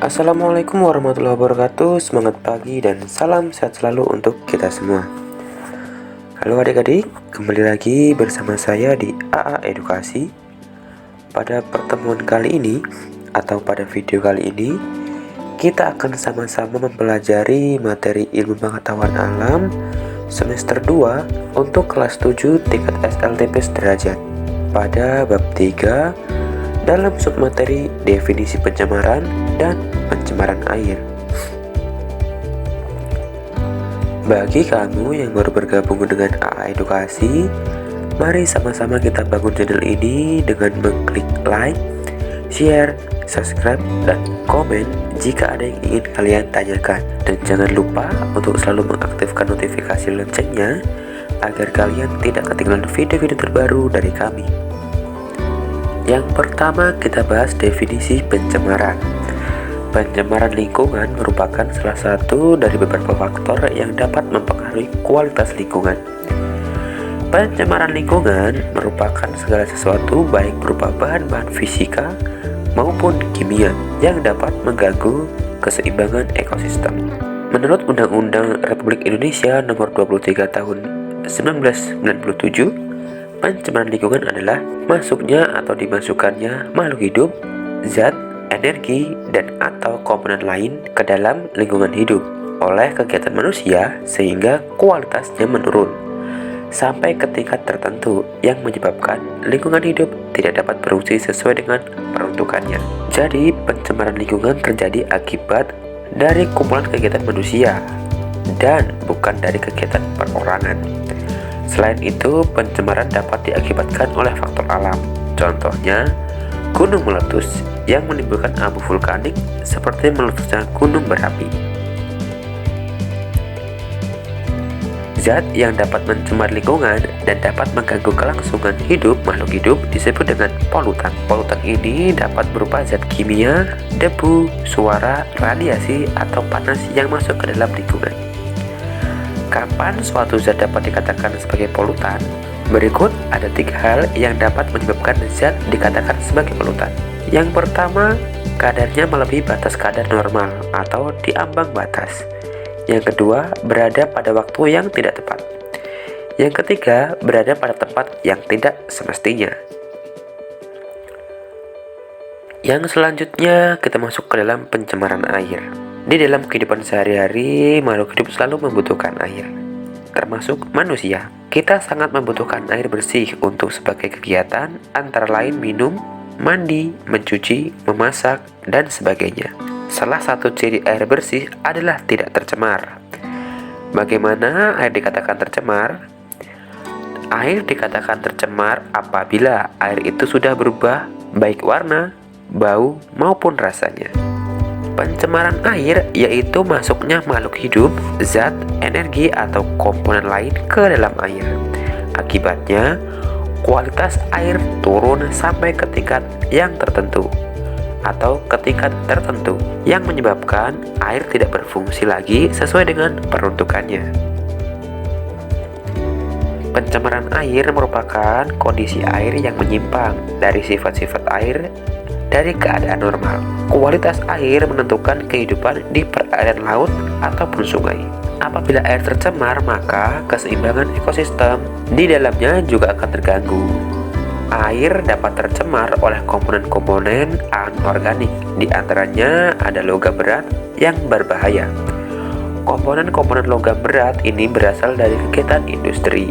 Assalamualaikum warahmatullahi wabarakatuh. Semangat pagi dan salam sehat selalu untuk kita semua. Halo adik-adik, kembali lagi bersama saya di AA Edukasi. Pada pertemuan kali ini atau pada video kali ini, kita akan sama-sama mempelajari materi ilmu pengetahuan alam semester 2 untuk kelas 7 tingkat SLTP sederajat pada bab 3 dalam submateri definisi pencemaran dan pencemaran air. Bagi kamu yang baru bergabung dengan AA Edukasi, mari sama-sama kita bangun channel ini dengan mengklik like, share, subscribe, dan komen jika ada yang ingin kalian tanyakan. Dan jangan lupa untuk selalu mengaktifkan notifikasi loncengnya agar kalian tidak ketinggalan video-video terbaru dari kami. Yang pertama, kita bahas definisi pencemaran. Pencemaran lingkungan merupakan salah satu dari beberapa faktor yang dapat mempengaruhi kualitas lingkungan. Pencemaran lingkungan merupakan segala sesuatu baik berupa bahan-bahan fisika maupun kimia yang dapat mengganggu keseimbangan ekosistem. Menurut Undang-Undang Republik Indonesia Nomor 23 Tahun 1997, pencemaran lingkungan adalah masuknya atau dimasukkannya makhluk hidup, zat, energi, dan atau komponen lain ke dalam lingkungan hidup oleh kegiatan manusia sehingga kualitasnya menurun sampai ke tingkat tertentu yang menyebabkan lingkungan hidup tidak dapat berfungsi sesuai dengan peruntukannya. Jadi, pencemaran lingkungan terjadi akibat dari kumpulan kegiatan manusia dan bukan dari kegiatan perorangan. Selain itu, pencemaran dapat diakibatkan oleh faktor alam. Contohnya, gunung meletus yang menimbulkan abu vulkanik seperti meletusnya gunung berapi. Zat yang dapat mencemar lingkungan dan dapat mengganggu kelangsungan hidup makhluk hidup disebut dengan polutan. Polutan ini dapat berupa zat kimia, debu, suara, radiasi, atau panas yang masuk ke dalam lingkungan. Kapan suatu zat dapat dikatakan sebagai polutan? Berikut ada 3 hal yang dapat menyebabkan zat dikatakan sebagai polutan. Yang pertama, kadarnya melebihi batas kadar normal atau di ambang batas. Yang kedua, berada pada waktu yang tidak tepat. Yang ketiga, berada pada tempat yang tidak semestinya. Yang selanjutnya, kita masuk ke dalam pencemaran air. Di dalam kehidupan sehari-hari, makhluk hidup selalu membutuhkan air, termasuk manusia. Kita sangat membutuhkan air bersih untuk sebagai kegiatan, antara lain minum, mandi, mencuci, memasak, dan sebagainya. Salah satu ciri air bersih adalah tidak tercemar. Bagaimana air dikatakan tercemar? Air dikatakan tercemar apabila air itu sudah berubah baik warna, bau, maupun rasanya. Pencemaran air yaitu masuknya makhluk hidup, zat, energi, atau komponen lain ke dalam air. Akibatnya, kualitas air turun sampai ke tingkat yang tertentu atau ke tingkat tertentu yang menyebabkan air tidak berfungsi lagi sesuai dengan peruntukannya. Pencemaran air merupakan kondisi air yang menyimpang dari sifat-sifat air dari keadaan normal. Kualitas air menentukan kehidupan di perairan laut ataupun sungai. Apabila air tercemar, maka keseimbangan ekosistem di dalamnya juga akan terganggu. Air dapat tercemar oleh komponen-komponen anorganik, di antaranya ada logam berat yang berbahaya. Komponen-komponen logam berat ini berasal dari kegiatan industri.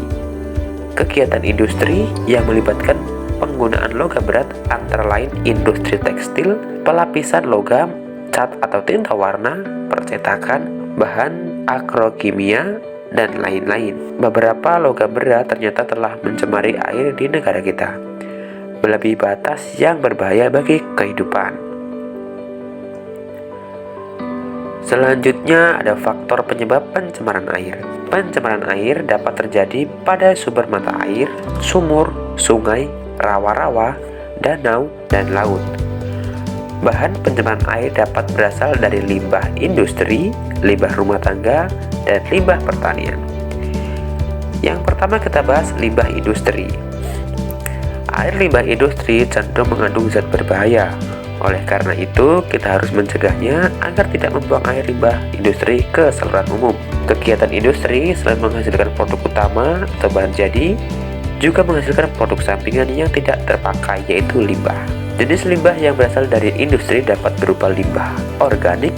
Kegiatan industri yang melibatkan penggunaan logam berat antara lain industri tekstil, pelapisan logam, cat atau tinta warna, percetakan, bahan agrokimia, dan lain-lain. Beberapa logam berat ternyata telah mencemari air di negara kita, melebihi batas yang berbahaya bagi kehidupan. Selanjutnya ada faktor penyebab pencemaran air. Pencemaran air dapat terjadi pada sumber mata air, sumur, sungai, rawa-rawa, danau, dan laut. Bahan pencemaran air dapat berasal dari limbah industri, limbah rumah tangga, dan limbah pertanian. Yang pertama kita bahas limbah industri. Air limbah industri cenderung mengandung zat berbahaya. Oleh karena itu, kita harus mencegahnya agar tidak membuang air limbah industri ke saluran umum. Kegiatan industri selain menghasilkan produk utama atau bahan jadi, juga menghasilkan produk sampingan yang tidak terpakai, yaitu limbah. Jenis limbah yang berasal dari industri dapat berupa limbah organik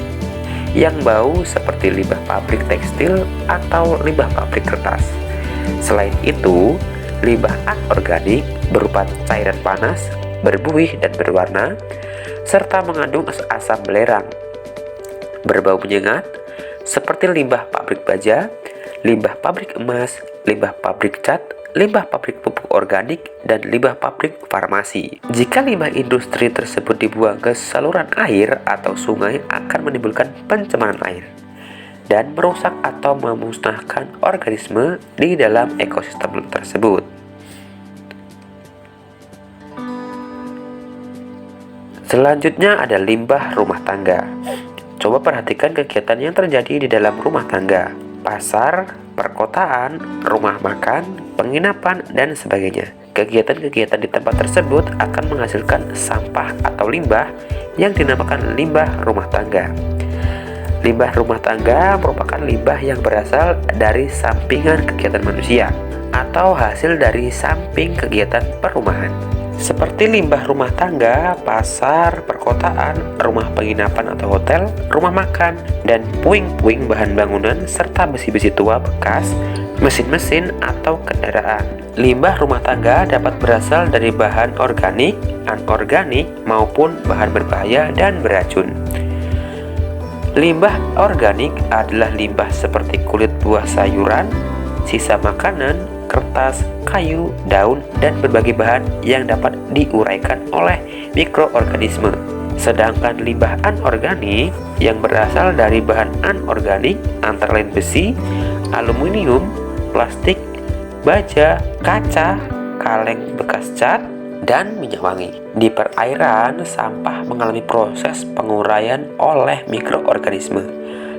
yang bau seperti limbah pabrik tekstil atau limbah pabrik kertas. Selain itu, limbah anorganik berupa cairan panas, berbuih dan berwarna, serta mengandung asam belerang, berbau menyengat, seperti limbah pabrik baja, limbah pabrik emas, limbah pabrik cat, limbah pabrik pupuk organik, dan limbah pabrik farmasi. Jika limbah industri tersebut dibuang ke saluran air atau sungai, akan menimbulkan pencemaran air dan merusak atau memusnahkan organisme di dalam ekosistem tersebut. Selanjutnya ada limbah rumah tangga. Coba perhatikan kegiatan yang terjadi di dalam rumah tangga, pasar, perkotaan, rumah makan, penginapan, dan sebagainya. Kegiatan-kegiatan di tempat tersebut akan menghasilkan sampah atau limbah yang dinamakan limbah rumah tangga. Limbah rumah tangga merupakan limbah yang berasal dari sampingan kegiatan manusia atau hasil dari samping kegiatan perumahan. Seperti limbah rumah tangga, pasar, perkotaan, rumah penginapan atau hotel, rumah makan, dan puing-puing bahan bangunan, serta besi-besi tua bekas, mesin-mesin, atau kendaraan. Limbah rumah tangga dapat berasal dari bahan organik, anorganik, maupun bahan berbahaya dan beracun. Limbah organik adalah limbah seperti kulit buah sayuran, sisa makanan, kertas, kayu, daun, dan berbagai bahan yang dapat diuraikan oleh mikroorganisme. Sedangkan limbah anorganik yang berasal dari bahan anorganik antara lain besi, aluminium, plastik, baja, kaca, kaleng bekas cat, dan minyak wangi. Di perairan, sampah mengalami proses penguraian oleh mikroorganisme.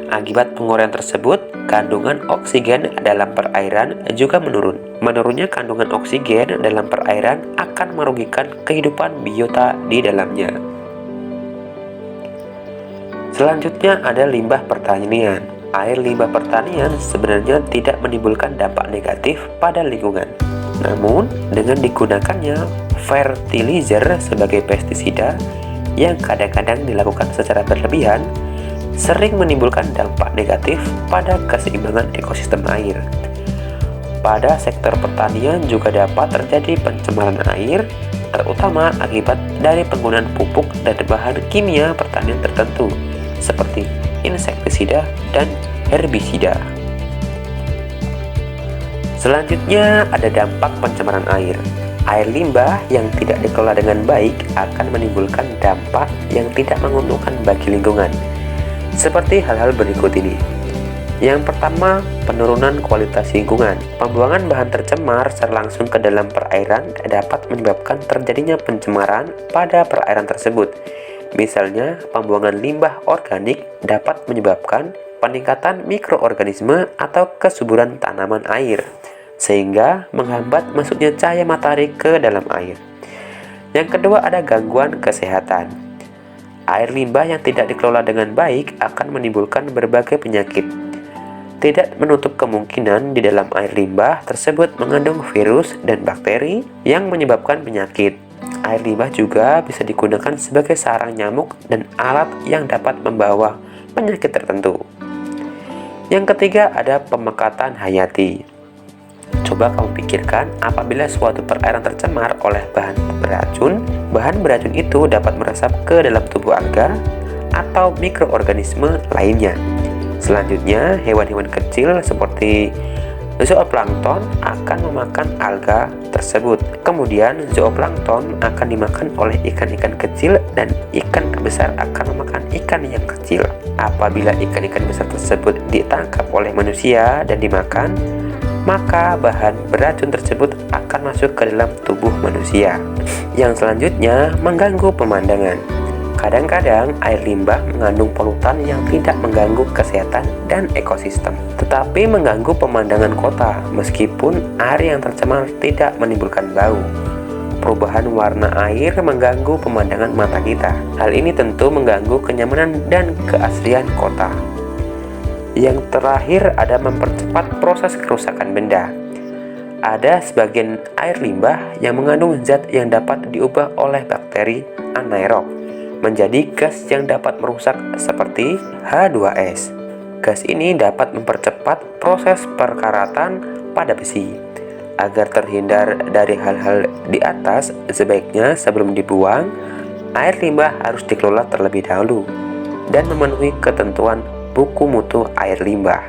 Akibat penguraian tersebut, kandungan oksigen dalam perairan juga menurun. Menurunnya kandungan oksigen dalam perairan akan merugikan kehidupan biota di dalamnya. Selanjutnya ada limbah pertanian. Air limbah pertanian sebenarnya tidak menimbulkan dampak negatif pada lingkungan. Namun, dengan digunakannya fertilizer sebagai pestisida yang kadang-kadang dilakukan secara berlebihan, sering menimbulkan dampak negatif pada keseimbangan ekosistem air. Pada sektor pertanian juga dapat terjadi pencemaran air, terutama akibat dari penggunaan pupuk dan bahan kimia pertanian tertentu, seperti insektisida dan herbisida. Selanjutnya ada dampak pencemaran air. Air limbah yang tidak dikelola dengan baik akan menimbulkan dampak yang tidak menguntungkan bagi lingkungan. Seperti hal-hal berikut ini. Yang pertama, penurunan kualitas lingkungan. Pembuangan bahan tercemar secara langsung ke dalam perairan dapat menyebabkan terjadinya pencemaran pada perairan tersebut. Misalnya, pembuangan limbah organik dapat menyebabkan peningkatan mikroorganisme atau kesuburan tanaman air, sehingga menghambat masuknya cahaya matahari ke dalam air. Yang kedua, ada gangguan kesehatan. Air limbah yang tidak dikelola dengan baik akan menimbulkan berbagai penyakit. Tidak menutup kemungkinan di dalam air limbah tersebut mengandung virus dan bakteri yang menyebabkan penyakit. Air limbah juga bisa digunakan sebagai sarang nyamuk dan alat yang dapat membawa penyakit tertentu. Yang ketiga ada pemekatan hayati. Coba kamu pikirkan, apabila suatu perairan tercemar oleh bahan beracun itu dapat meresap ke dalam tubuh alga atau mikroorganisme lainnya. Selanjutnya, hewan-hewan kecil seperti zooplankton akan memakan alga tersebut. Kemudian, zooplankton akan dimakan oleh ikan-ikan kecil dan ikan besar akan memakan ikan yang kecil. Apabila ikan-ikan besar tersebut ditangkap oleh manusia dan dimakan, maka bahan beracun tersebut akan masuk ke dalam tubuh manusia. Yang selanjutnya, mengganggu pemandangan. Kadang-kadang air limbah mengandung polutan yang tidak mengganggu kesehatan dan ekosistem, tetapi mengganggu pemandangan kota meskipun air yang tercemar tidak menimbulkan bau. perubahan warna air mengganggu pemandangan mata kita. Hal ini tentu mengganggu kenyamanan dan keaslian kota. Yang terakhir ada mempercepat proses kerusakan benda. Ada sebagian air limbah yang mengandung zat yang dapat diubah oleh bakteri anaerob menjadi gas yang dapat merusak seperti H2S. Gas ini dapat mempercepat proses perkaratan pada besi. Agar terhindar dari hal-hal di atas, sebaiknya sebelum dibuang, air limbah harus dikelola terlebih dahulu dan memenuhi ketentuan buku mutu air limbah.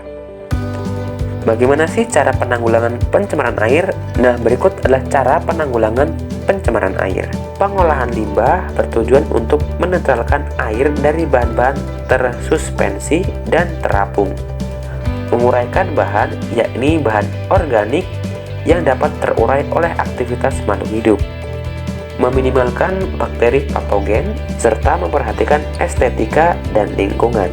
Bagaimana sih cara penanggulangan pencemaran air? Nah, berikut adalah cara penanggulangan pencemaran air. Pengolahan limbah bertujuan untuk menetralkan air dari bahan-bahan tersuspensi dan terapung. Menguraikan bahan, yakni bahan organik yang dapat terurai oleh aktivitas makhluk hidup, meminimalkan bakteri patogen, serta memperhatikan estetika dan lingkungan.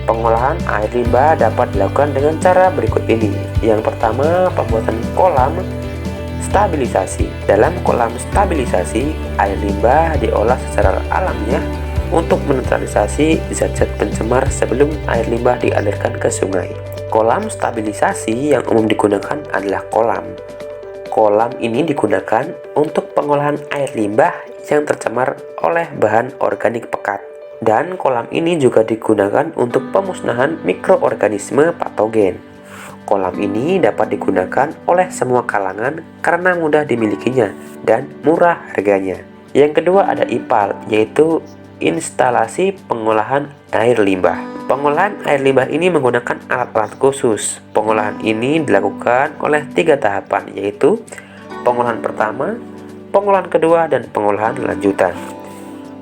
Pengolahan air limbah dapat dilakukan dengan cara berikut ini. Yang pertama, pembuatan kolam stabilisasi. Dalam kolam stabilisasi, air limbah diolah secara alamiah untuk menetralisasi zat-zat pencemar sebelum air limbah dialirkan ke sungai. Kolam stabilisasi yang umum digunakan adalah kolam. Kolam ini digunakan untuk pengolahan air limbah yang tercemar oleh bahan organik pekat. Dan kolam ini juga digunakan untuk pemusnahan mikroorganisme patogen. Kolam ini dapat digunakan oleh semua kalangan karena mudah dimilikinya dan murah harganya. Yang kedua ada IPAL, yaitu instalasi pengolahan air limbah. Pengolahan air limbah ini menggunakan alat-alat khusus. Pengolahan ini dilakukan oleh 3 tahapan, yaitu pengolahan pertama, pengolahan kedua, dan pengolahan lanjutan.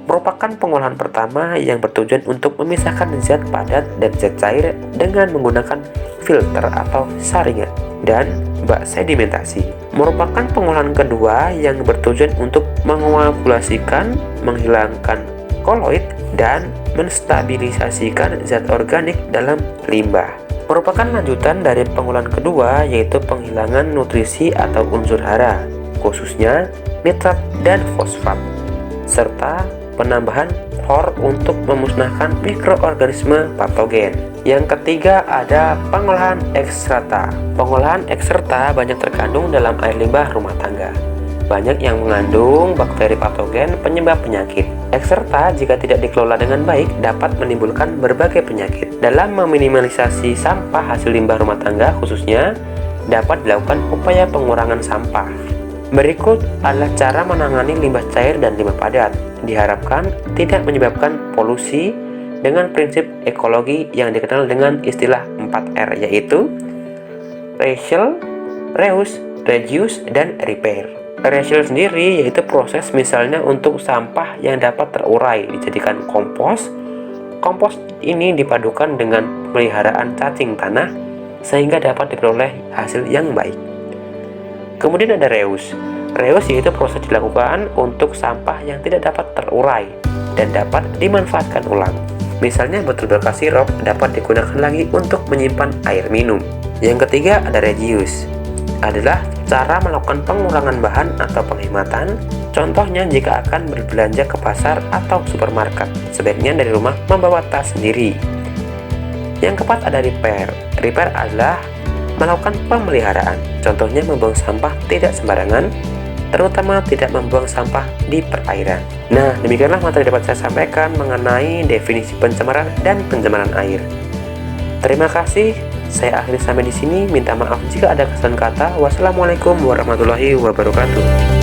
Merupakan pengolahan pertama yang bertujuan untuk memisahkan zat padat dan zat cair dengan menggunakan filter atau saringan dan bak sedimentasi. Merupakan pengolahan kedua yang bertujuan untuk mengoagulasikan, menghilangkan koloid, dan menstabilisasikan zat organik dalam limbah. Merupakan lanjutan dari pengolahan kedua, yaitu penghilangan nutrisi atau unsur hara, khususnya nitrat dan fosfat, serta penambahan klor untuk memusnahkan mikroorganisme patogen. Yang ketiga ada pengolahan ekstrata. Pengolahan ekstrata banyak terkandung dalam air limbah rumah tangga. Banyak yang mengandung bakteri patogen penyebab penyakit. Ekserta jika tidak dikelola dengan baik dapat menimbulkan berbagai penyakit. Dalam meminimalisasi sampah hasil limbah rumah tangga khususnya, dapat dilakukan upaya pengurangan sampah. Berikut adalah cara menangani limbah cair dan limbah padat. Diharapkan tidak menyebabkan polusi dengan prinsip ekologi yang dikenal dengan istilah 4R, yaitu recycle, reuse, reduce, dan repair. Recycle sendiri yaitu proses misalnya untuk sampah yang dapat terurai dijadikan kompos. Kompos ini dipadukan dengan pemeliharaan cacing tanah sehingga dapat diperoleh hasil yang baik. Kemudian ada reuse. Reuse yaitu proses dilakukan untuk sampah yang tidak dapat terurai dan dapat dimanfaatkan ulang. Misalnya botol bekas sirup dapat digunakan lagi untuk menyimpan air minum. Yang ketiga ada reduce. Adalah cara melakukan pengurangan bahan atau penghematan. Contohnya jika akan berbelanja ke pasar atau supermarket, sebaiknya dari rumah membawa tas sendiri. Yang keempat ada repair. Repair adalah melakukan pemeliharaan. Contohnya membuang sampah tidak sembarangan, terutama tidak membuang sampah di perairan. Nah, demikianlah materi dapat saya sampaikan mengenai definisi pencemaran dan pencemaran air. Terima kasih. Saya akhiri sampai di sini. Minta maaf jika ada kesalahan kata. Wassalamualaikum warahmatullahi wabarakatuh.